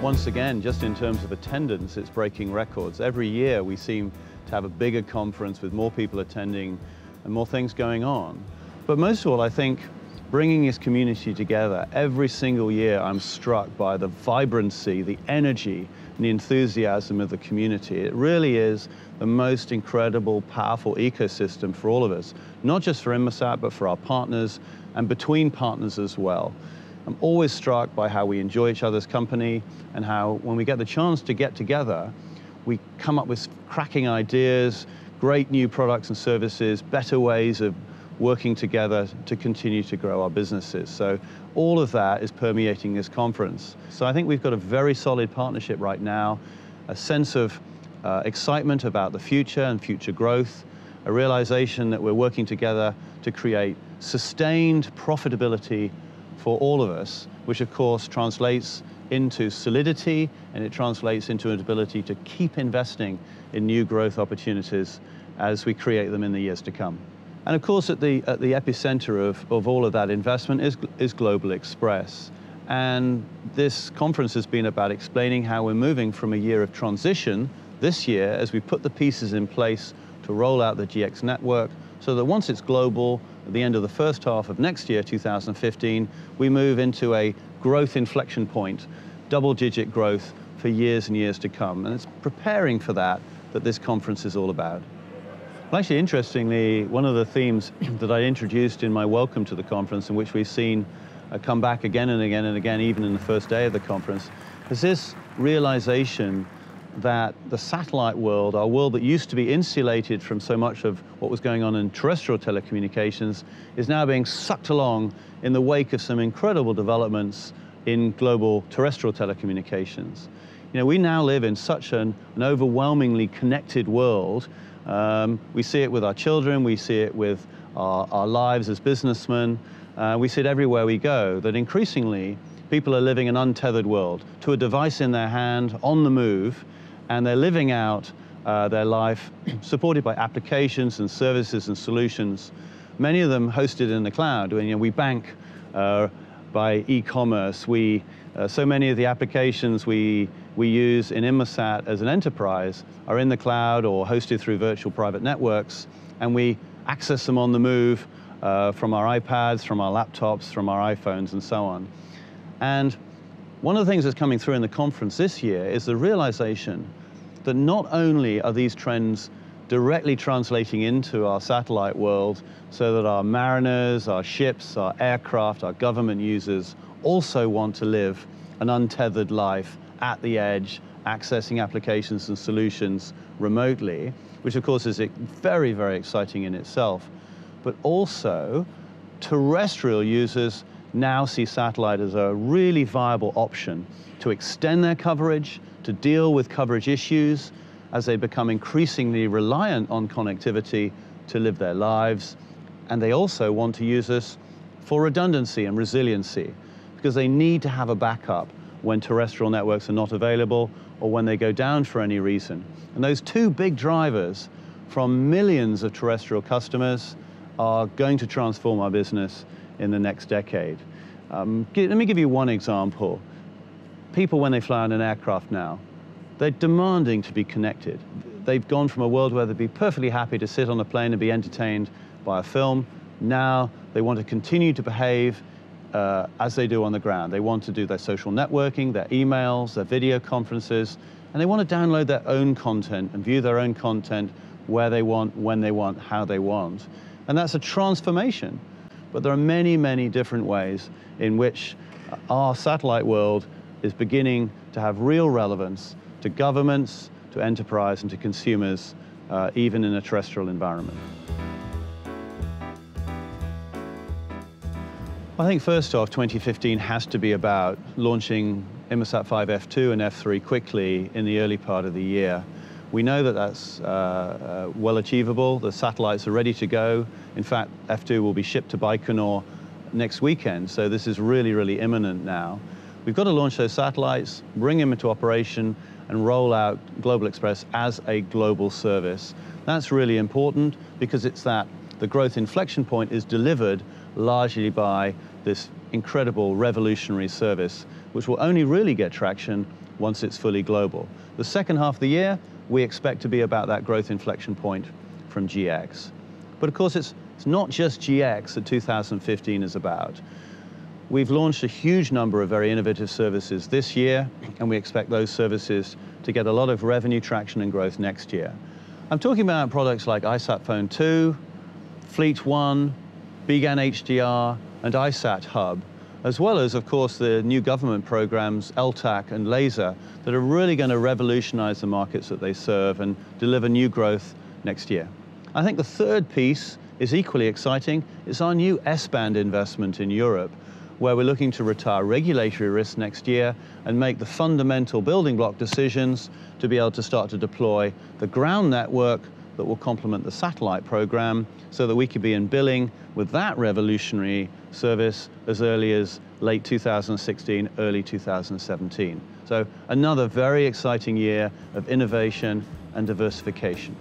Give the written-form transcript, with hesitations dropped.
Once again, just in terms of attendance, it's breaking records. Every year we seem to have a bigger conference with more people attending and more things going on. But most of all, I think bringing this community together, every single year I'm struck by the vibrancy, the energy, and the enthusiasm of the community. It really is the most incredible, powerful ecosystem for all of us, not just for Inmarsat, but for our partners and between partners as well. I'm always struck by how we enjoy each other's company and how when we get the chance to get together, we come up with cracking ideas, great new products and services, better ways of working together to continue to grow our businesses. So all of that is permeating this conference. So I think we've got a very solid partnership right now, a sense of excitement about the future and future growth, a realization that we're working together to create sustained profitability for all of us, which of course translates into solidity, and it translates into an ability to keep investing in new growth opportunities as we create them in the years to come. And of course at the epicenter of all of that investment is Global Express. And this conference has been about explaining how we're moving from a year of transition this year as we put the pieces in place to roll out the GX network, so that once it's global, at the end of the first half of next year, 2015, we move into a growth inflection point, double-digit growth for years and years to come. And it's preparing for that this conference is all about. Well, actually, interestingly, one of the themes that I introduced in my welcome to the conference, in which we've seen come back again and again and again, even in the first day of the conference, is this realization that the satellite world, our world that used to be insulated from so much of what was going on in terrestrial telecommunications, is now being sucked along in the wake of some incredible developments in global terrestrial telecommunications. You know, we now live in such an overwhelmingly connected world. We see it with our children, we see it with our lives as businessmen, we see it everywhere we go, that increasingly people are living an untethered world to a device in their hand, on the move, and they're living out their life supported by applications and services and solutions, many of them hosted in the cloud. You know, we bank by e-commerce. So many of the applications we use in Inmarsat as an enterprise are in the cloud or hosted through virtual private networks, and we access them on the move from our iPads, from our laptops, from our iPhones, and so on. And one of the things that's coming through in the conference this year is the realization that not only are these trends directly translating into our satellite world so that our mariners, our ships, our aircraft, our government users also want to live an untethered life at the edge, accessing applications and solutions remotely, which of course is very, very exciting in itself. But also, terrestrial users now see satellite as a really viable option to extend their coverage, to deal with coverage issues as they become increasingly reliant on connectivity to live their lives. And they also want to use us for redundancy and resiliency, because they need to have a backup when terrestrial networks are not available or when they go down for any reason. And those two big drivers from millions of terrestrial customers are going to transform our business in the next decade. Let me give you one example. People, when they fly on an aircraft now, they're demanding to be connected. They've gone from a world where they'd be perfectly happy to sit on a plane and be entertained by a film. Now they want to continue to behave as they do on the ground. They want to do their social networking, their emails, their video conferences, and they want to download their own content and view their own content where they want, when they want, how they want. And that's a transformation. But there are many, many different ways in which our satellite world is beginning to have real relevance to governments, to enterprise, and to consumers, even in a terrestrial environment. I think first off, 2015 has to be about launching Inmarsat 5 F2 and F3 quickly in the early part of the year. We know that that's well achievable. The satellites are ready to go. In fact, F2 will be shipped to Baikonur next weekend, so this is really, really imminent now. We've got to launch those satellites, bring them into operation, and roll out Global Express as a global service. That's really important because it's that the growth inflection point is delivered largely by this incredible revolutionary service, which will only really get traction once it's fully global. The second half of the year, we expect to be about that growth inflection point from GX. But of course, it's not just GX that 2015 is about. We've launched a huge number of very innovative services this year, and we expect those services to get a lot of revenue traction and growth next year. I'm talking about products like iSat Phone 2, Fleet 1, BGAN HDR, and iSat Hub, as well as, of course, the new government programs, LTAC and LASER, that are really going to revolutionize the markets that they serve and deliver new growth next year. I think the third piece is equally exciting. It's our new S-band investment in Europe, where we're looking to retire regulatory risk next year and make the fundamental building block decisions to be able to start to deploy the ground network that will complement the satellite program so that we could be in billing with that revolutionary service as early as late 2016, early 2017. So another very exciting year of innovation and diversification.